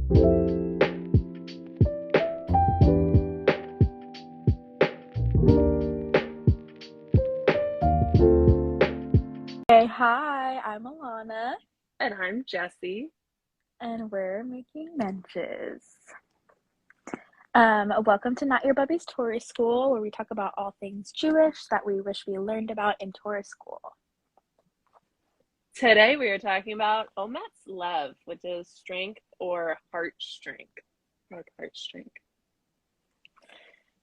Hey, hi, I'm Alana, And I'm Jesse. and we're making mentions. Welcome to Not Your Bubby's Tourist School, where we talk about all things Jewish that we wish we learned about in tourist school. Today we are talking about Ometz Lev, which is strength or heart strength. Like heart strength.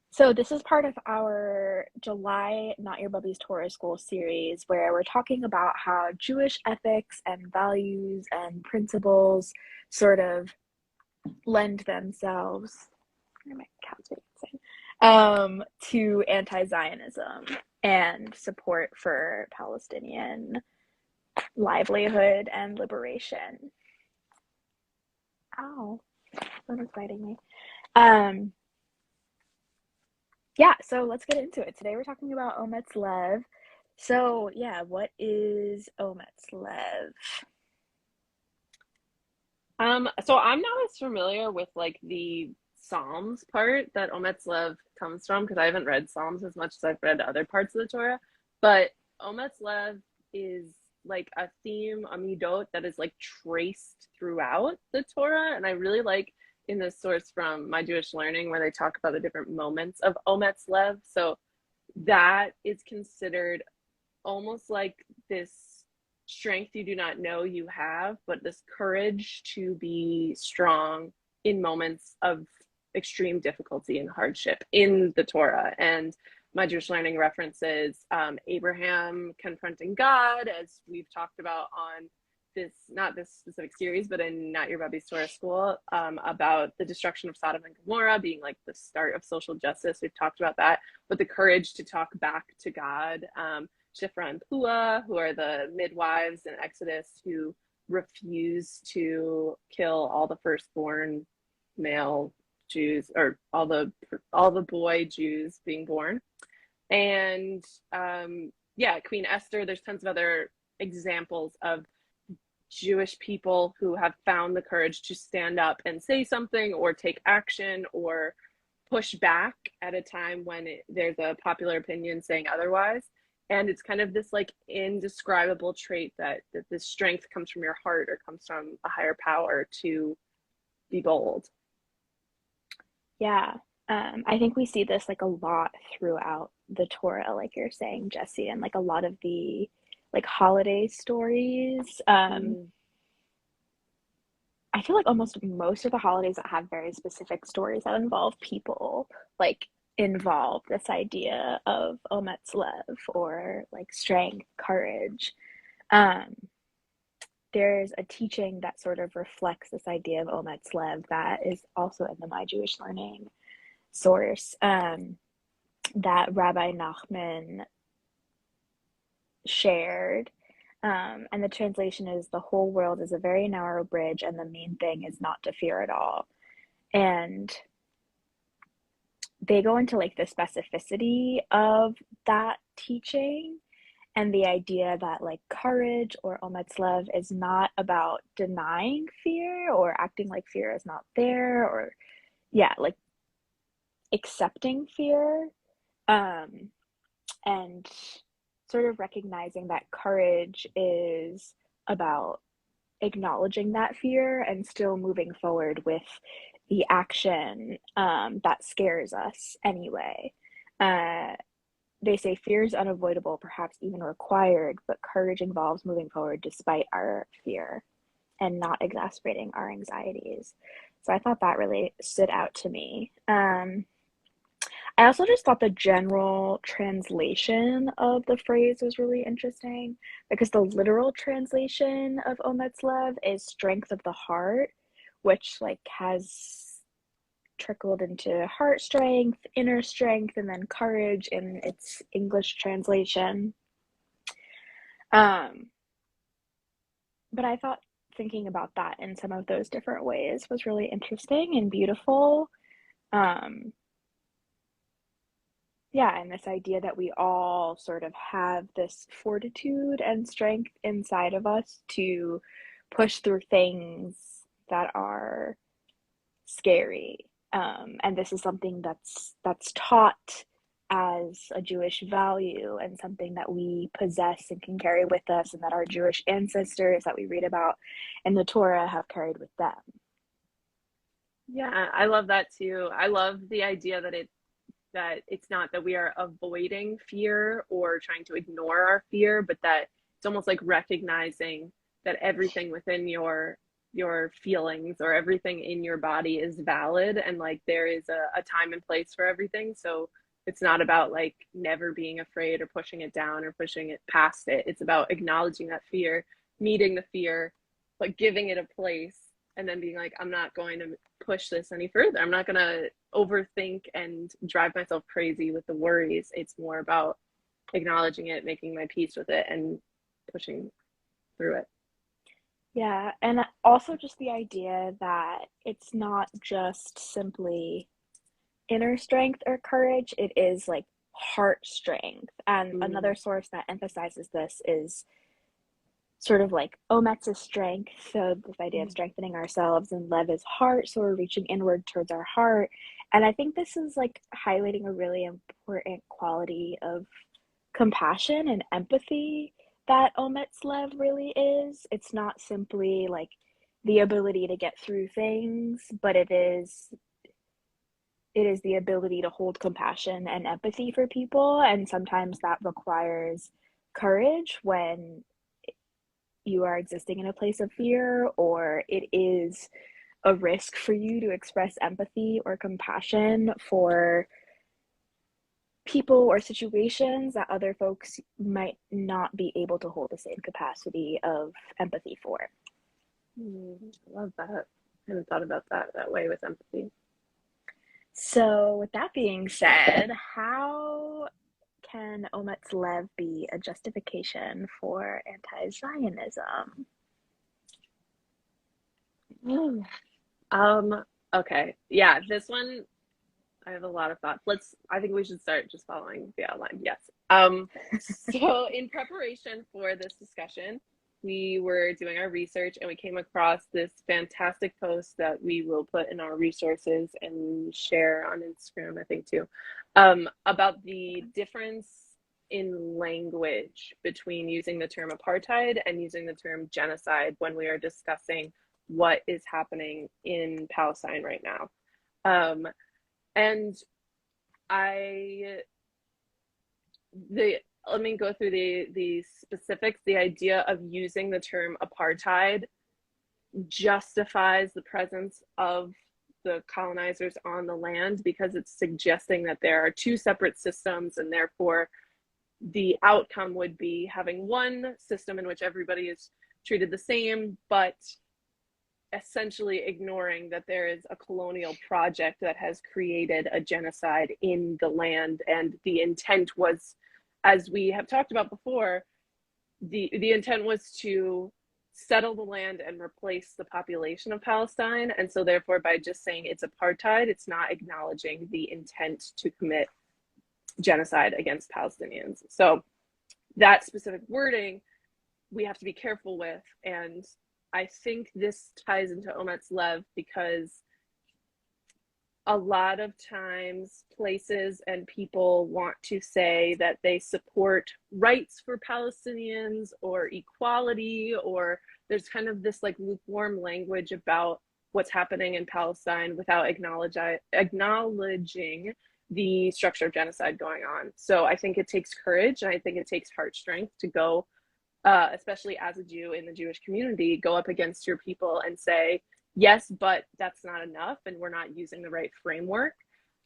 So, this is part of our July Not Your Bubby's Tourist School series, where we're talking about how Jewish ethics and values and principles sort of lend themselves. My cat's being insane. To anti-Zionism and support for Palestinian livelihood and liberation. Ow, someone's biting me. Um, yeah, so let's get into it. Today we're talking about Ometz Lev. So yeah, what is Ometz Lev? So I'm not as familiar with like the Psalms part that Ometz Lev comes from because I haven't read Psalms as much as I've read other parts of the Torah. But Ometz Lev is like a theme, a midot that is like traced throughout the Torah, and I really like in this source from My Jewish Learning where they talk about the different moments of Ometz Lev. So that is considered almost like this strength you do not know you have, but this courage to be strong in moments of extreme difficulty and hardship in the Torah. And My Jewish Learning references Abraham confronting God, as we've talked about on this, not this specific series, but in Not Your Bubby's Torah School, about the destruction of Sodom and Gomorrah being like the start of social justice. We've talked about that, but the courage to talk back to God. Shifra and Pua, who are the midwives in Exodus who refuse to kill all the firstborn male Jews, or all the boy Jews being born. And yeah, Queen Esther. There's tons of other examples of Jewish people who have found the courage to stand up and say something or take action or push back at a time when there's a popular opinion saying otherwise. And it's kind of this like indescribable trait that this strength comes from your heart or comes from a higher power to be bold. Yeah, I think we see this like a lot throughout the Torah, like you're saying, Jesse, and like a lot of the like holiday stories. Mm. I feel like almost most of the holidays that have very specific stories that involve people, like involve this idea of Ometz Lev or like strength, courage. Um, there's a teaching that sort of reflects this idea of Ometz Lev that is also in the My Jewish Learning source, that Rabbi Nachman shared. And the translation is, the whole world is a very narrow bridge, and the main thing is not to fear at all. And they go into like the specificity of that teaching and the idea that like courage or Ometz Lev is not about denying fear or acting like fear is not there, or yeah, like accepting fear, um, and sort of recognizing that courage is about acknowledging that fear and still moving forward with the action, that scares us anyway. Uh, they say fear is unavoidable, perhaps even required, but courage involves moving forward despite our fear and not exacerbating our anxieties. So I thought that really stood out to me. I also just thought the general translation of the phrase was really interesting because the literal translation of Ometz Lev is strength of the heart, which like has trickled into heart strength, inner strength, and then courage in its English translation. Um, but I thought thinking about that in some of those different ways was really interesting and beautiful. Um, yeah, and this idea that we all sort of have this fortitude and strength inside of us to push through things that are scary. And this is something that's taught as a Jewish value and something that we possess and can carry with us, and that our Jewish ancestors that we read about in the Torah have carried with them. Yeah, I love that too. I love the idea that it's not that we are avoiding fear or trying to ignore our fear, but that it's almost like recognizing that everything within your feelings or everything in your body is valid, and like there is a time and place for everything. So it's not about like never being afraid or pushing it down or pushing it past it. It's about acknowledging that fear, meeting the fear, but giving it a place, and then being like, I'm not going to push this any further. I'm not going to overthink and drive myself crazy with the worries. It's more about acknowledging it, making my peace with it, and pushing through it. Yeah, and also just the idea that it's not just simply inner strength or courage, it is like heart strength. And Mm, another source that emphasizes this is sort of like Ometz's strength. So this idea of mm, strengthening ourselves, and Lev is heart. So we're reaching inward towards our heart. And I think this is like highlighting a really important quality of compassion and empathy that Ometz Lev really is. It's not simply like the ability to get through things, but it is the ability to hold compassion and empathy for people. And sometimes that requires courage when you are existing in a place of fear, or it is a risk for you to express empathy or compassion for people or situations that other folks might not be able to hold the same capacity of empathy for. I love that. I hadn't thought about that way with empathy. So, with that being said, how can Ometz Lev be a justification for anti-Zionism? Mm. Um, okay. Yeah, this one I have a lot of thoughts. I think we should start just following the outline. Yes. So in preparation for this discussion, we were doing our research and we came across this fantastic post that we will put in our resources and share on Instagram, I think too, about the difference in language between using the term apartheid and using the term genocide when we are discussing what is happening in Palestine right now. Um, and I the let me go through the specifics. The idea of using the term apartheid justifies the presence of the colonizers on the land because it's suggesting that there are two separate systems, and therefore the outcome would be having one system in which everybody is treated the same, but essentially ignoring that there is a colonial project that has created a genocide in the land. And the intent was, as we have talked about before, the intent was to settle the land and replace the population of Palestine. And so therefore, by just saying it's apartheid, it's not acknowledging the intent to commit genocide against Palestinians. So that specific wording we have to be careful with. And I think this ties into Ometz Lev because a lot of times places and people want to say that they support rights for Palestinians or equality, or there's kind of this like lukewarm language about what's happening in Palestine without acknowledging the structure of genocide going on. So I think it takes courage, and I think it takes heart strength to go, especially as a Jew in the Jewish community, go up against your people and say, yes, but that's not enough, and we're not using the right framework.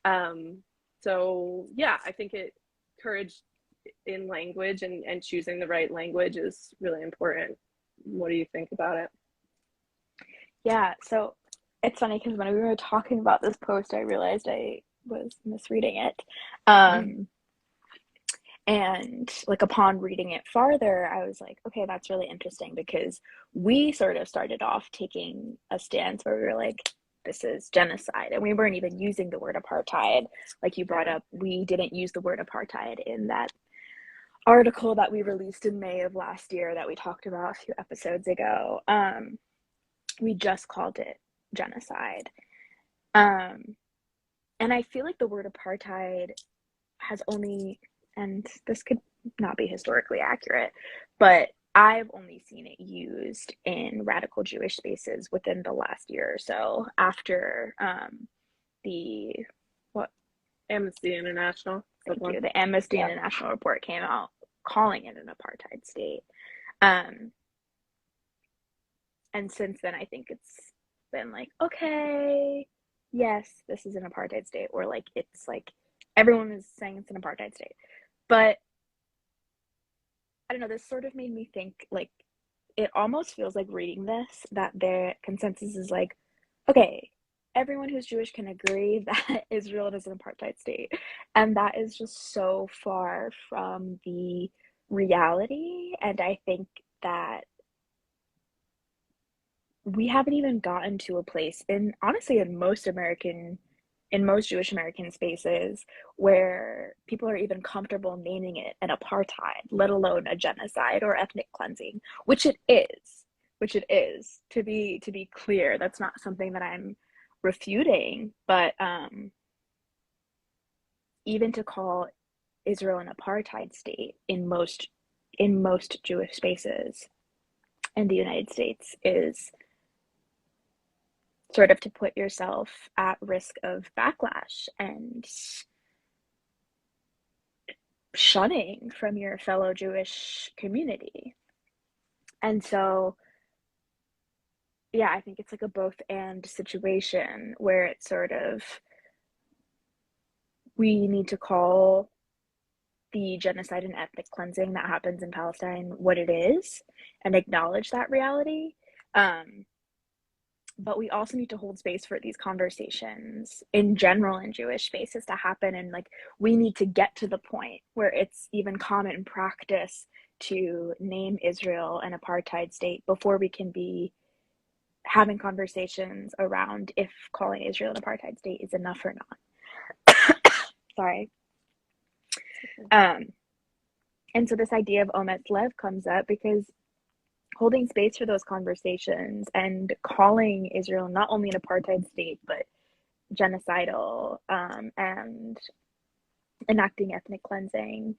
Um, so yeah, I think courage in language and choosing the right language is really important. What do you think about it? Yeah, so it's funny because when we were talking about this post, I realized I was misreading it. Um, and like upon reading it farther, I was like, okay, that's really interesting because we sort of started off taking a stance where we were like, this is genocide. And we weren't even using the word apartheid. Like you brought Yeah. up, we didn't use the word apartheid in that article that we released in May of last year that we talked about a few episodes ago. We just called it genocide. Um, and I feel like the word apartheid has only, and this could not be historically accurate, but I've only seen it used in radical Jewish spaces within the last year or so after the what Amnesty International, that thank one. you, the Amnesty Yeah. International report came out calling it an apartheid state. Um, and since then, I think it's been like, okay, yes, this is an apartheid state, or like it's like everyone is saying it's an apartheid state. But I don't know, this sort of made me think like it almost feels like reading this that their consensus is like, okay, everyone who's Jewish can agree that Israel is an apartheid state. And that is just so far from the reality. And I think that we haven't even gotten to a place in honestly in most Jewish American spaces where people are even comfortable naming it an apartheid, let alone a genocide or ethnic cleansing, which it is. Which it is. To be clear, that's not something that I'm refuting, but even to call Israel an apartheid state in most Jewish spaces in the United States is sort of to put yourself at risk of backlash and shunning from your fellow Jewish community. And so, yeah, I think it's like a both and situation where it's sort of we need to call the genocide and ethnic cleansing that happens in Palestine what it is and acknowledge that reality. Um, but we also need to hold space for these conversations in general in Jewish spaces to happen. And like, we need to get to the point where it's even common practice to name Israel an apartheid state before we can be having conversations around if calling Israel an apartheid state is enough or not. Sorry. Um, and so this idea of Ometz Lev comes up because holding space for those conversations and calling Israel not only an apartheid state, but genocidal and enacting ethnic cleansing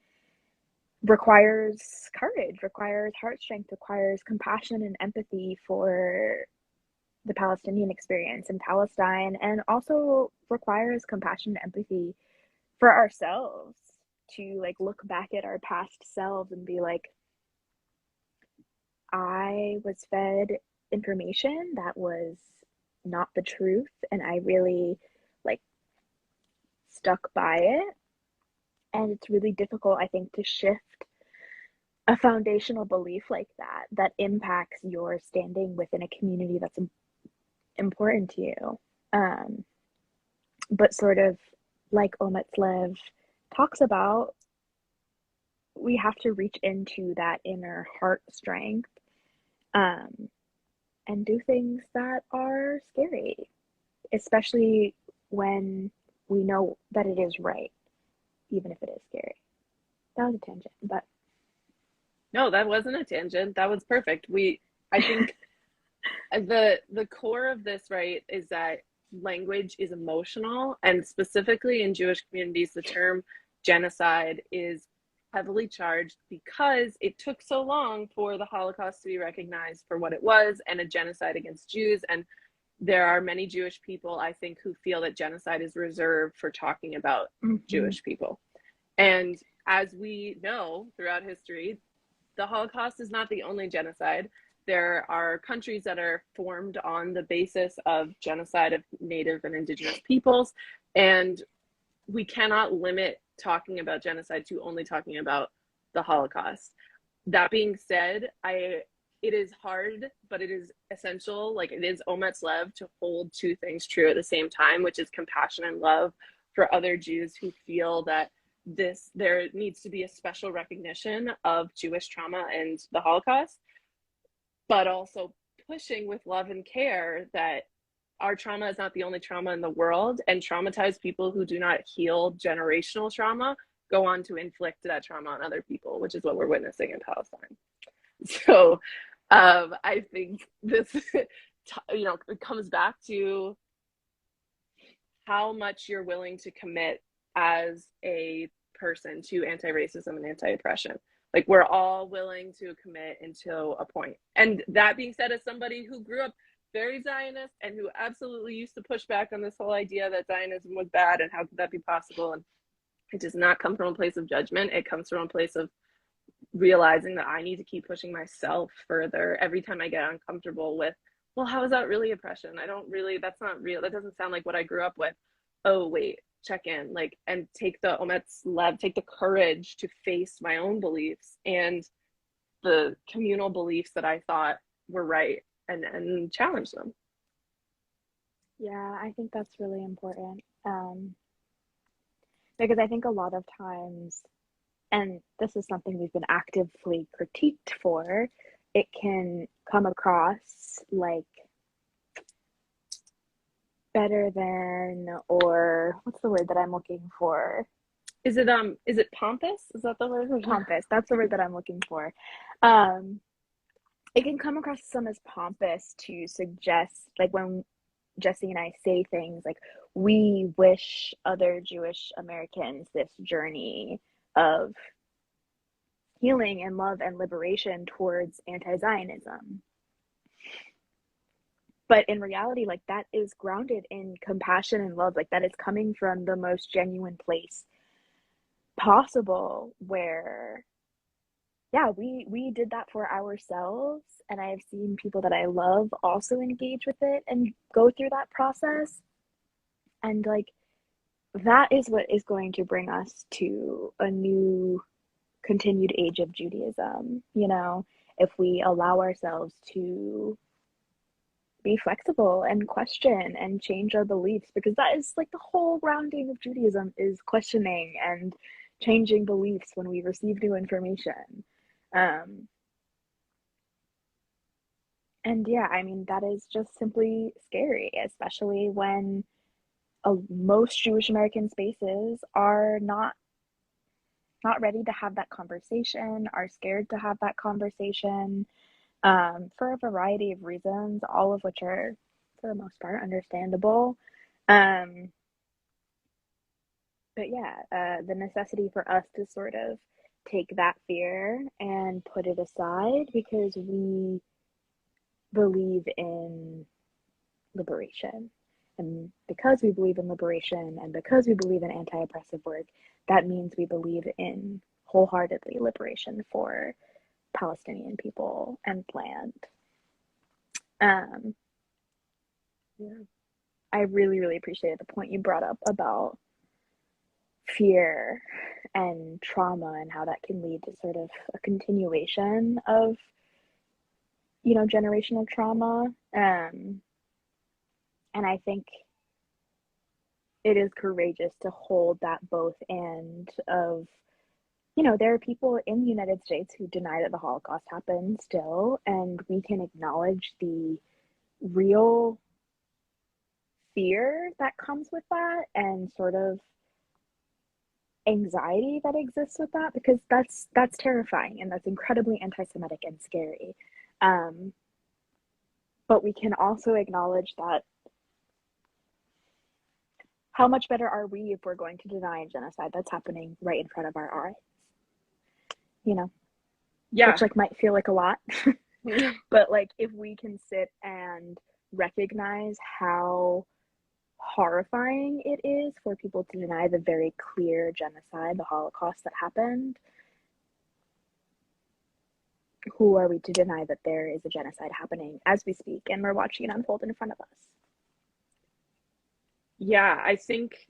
requires courage, requires heart strength, requires compassion and empathy for the Palestinian experience in Palestine, and also requires compassion and empathy for ourselves to like look back at our past selves and be like, I was fed information that was not the truth, and I really like stuck by it. And it's really difficult, I think, to shift a foundational belief like that that impacts your standing within a community that's important to you. Um, but sort of like Ometz Lev talks about, we have to reach into that inner heart strength um, and do things that are scary, especially when we know that it is right, even if it is scary. That was a tangent, but No, that wasn't a tangent. That was perfect. I think the core of this, right, is that language is emotional, and specifically in Jewish communities, the term genocide is heavily charged because it took so long for the Holocaust to be recognized for what it was and a genocide against Jews. And there are many Jewish people, I think, who feel that genocide is reserved for talking about mm-hmm. Jewish people. And as we know throughout history, the Holocaust is not the only genocide. There are countries that are formed on the basis of genocide of Native and Indigenous peoples. And we cannot limit talking about genocide to only talking about the Holocaust. That being said, it is hard, but it is essential. Like it is Ometz Lev to hold two things true at the same time, which is compassion and love for other Jews who feel that there needs to be a special recognition of Jewish trauma and the Holocaust, but also pushing with love and care that our trauma is not the only trauma in the world, and traumatized people who do not heal generational trauma go on to inflict that trauma on other people, which is what we're witnessing in Palestine. So I think this, it comes back to how much you're willing to commit as a person to anti-racism and anti-oppression. Like, we're all willing to commit until a point. And that being said, as somebody who grew up very Zionist and who absolutely used to push back on this whole idea that Zionism was bad and how could that be possible, and it does not come from a place of judgment. It comes from a place of realizing that I need to keep pushing myself further every time I get uncomfortable with, well, how is that really oppression? I don't really, that's not real. That doesn't sound like what I grew up with. Oh, wait, check in, like, and take the Ometz Lev, take the courage to face my own beliefs and the communal beliefs that I thought were right, and challenge them. Yeah, I think that's really important. Because I think a lot of times, and this is something we've been actively critiqued for, it can come across like better than, or what's the word that I'm looking for? Is it pompous? Is that the word? Pompous. That's the word that I'm looking for. Um, it can come across some as pompous to suggest, like when Jesse and I say things like, we wish other Jewish Americans this journey of healing and love and liberation towards anti-Zionism. But in reality, like, that is grounded in compassion and love. Like, that is coming from the most genuine place possible, where, yeah, we did that for ourselves, and I have seen people that I love also engage with it and go through that process. And like, that is what is going to bring us to a new continued age of Judaism, if we allow ourselves to be flexible and question and change our beliefs, because that is like the whole grounding of Judaism, is questioning and changing beliefs when we receive new information. Um, and yeah, I mean, that is just simply scary, especially when most Jewish American spaces are not ready to have that conversation, are scared to have that conversation, for a variety of reasons, all of which are, for the most part, understandable. Um, but yeah, the necessity for us to sort of take that fear and put it aside, because we believe in liberation. And because we believe in liberation, and because we believe in anti-oppressive work, that means we believe in wholeheartedly liberation for Palestinian people and land. Um, Yeah. I really, really appreciated the point you brought up about fear and trauma, and how that can lead to sort of a continuation of, generational trauma. And I think it is courageous to hold that both end of, there are people in the United States who deny that the Holocaust happened still, and we can acknowledge the real fear that comes with that, and sort of anxiety that exists with that, because that's terrifying, and that's incredibly anti-Semitic and scary. Um, but we can also acknowledge that, how much better are we if we're going to deny a genocide that's happening right in front of our eyes? You know, Yeah. which like might feel like a lot, but like, if we can sit and recognize how horrifying it is for people to deny the very clear genocide, the Holocaust that happened, who are we to deny that there is a genocide happening as we speak, and we're watching it unfold in front of us? Yeah, I think,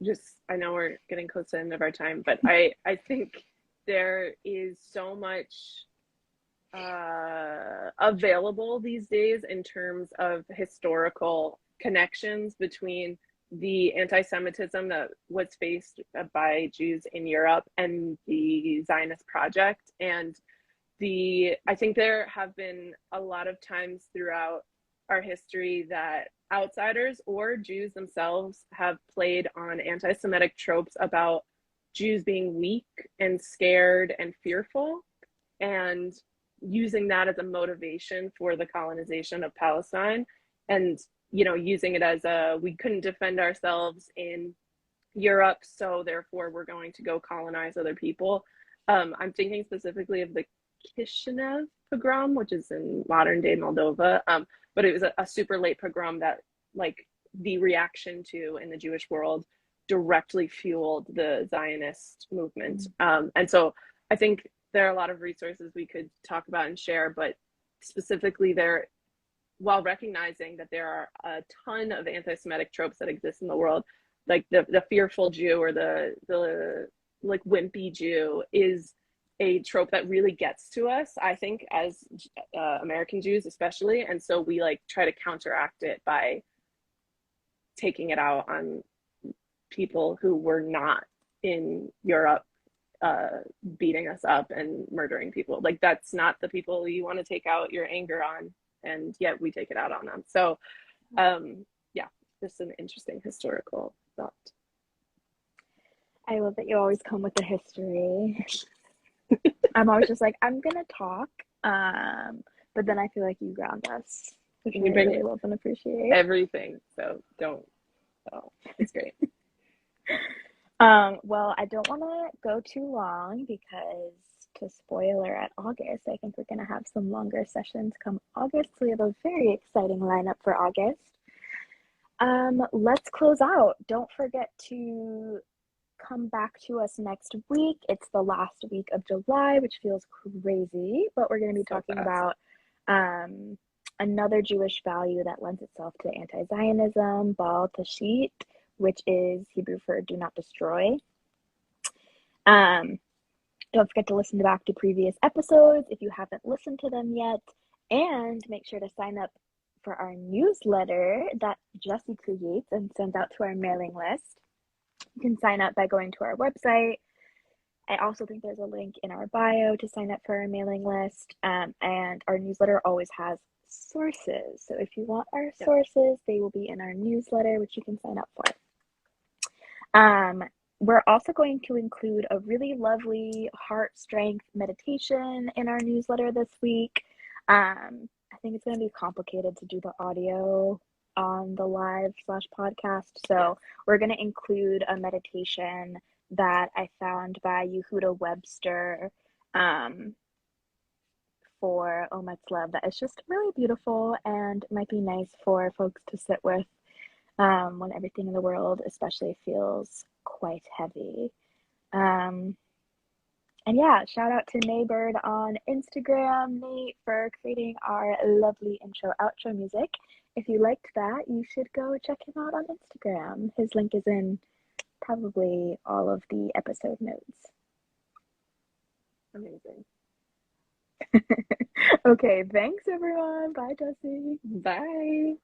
just, I know we're getting close to the end of our time, but I think there is so much available these days in terms of historical connections between the anti-Semitism that was faced by Jews in Europe and the Zionist project. And I think there have been a lot of times throughout our history that outsiders or Jews themselves have played on anti-Semitic tropes about Jews being weak and scared and fearful, and using that as a motivation for the colonization of Palestine. And using it as we couldn't defend ourselves in Europe, so therefore we're going to go colonize other people. I'm thinking specifically of the Kishinev pogrom, which is in modern day Moldova. But it was a super late pogrom that, like, the reaction to in the Jewish world directly fueled the Zionist movement. And so I think there are a lot of resources we could talk about and share, but specifically there, while recognizing that there are a ton of anti-Semitic tropes that exist in the world, like the fearful Jew or the like wimpy Jew is a trope that really gets to us, I think, as American Jews especially. And so we like try to counteract it by taking it out on people who were not in Europe, beating us up and murdering people. Like, that's not the people you want to take out your anger on, and yet we take it out on them. So yeah, just an interesting historical thought. I love that you always come with the history. I'm always just like, I'm gonna talk, but then I feel like you ground us, which I really love and appreciate. Everything, so don't. Oh, it's great. Well, I don't want to go too long because, to spoiler at August, I think we're going to have some longer sessions come August. So we have a very exciting lineup for August. Let's close out. Don't forget to come back to us next week. It's the last week of July, which feels crazy, but we're going to be talking about another Jewish value that lends itself to anti-Zionism, Bal Tashit, which is Hebrew for do not destroy. Don't forget to listen back to previous episodes if you haven't listened to them yet, and make sure to sign up for our newsletter that Jessie creates and sends out to our mailing list. You can sign up by going to our website. I also think there's a link in our bio to sign up for our mailing list, and our newsletter always has sources. So if you want our sources, they will be in our newsletter, which you can sign up for. We're also going to include a really lovely heart strength meditation in our newsletter this week. I think it's going to be complicated to do the audio on the live/podcast. So we're going to include a meditation that I found by Yehuda Webster for Ometz Lev that is just really beautiful and might be nice for folks to sit with when everything in the world especially feels quite heavy. And yeah, shout out to Naybird on Instagram, Nate, for creating our lovely intro outro music. If you liked that, you should go check him out on Instagram. His link is in probably all of the episode notes. Amazing. Okay, thanks everyone. Bye, Jessie. Bye.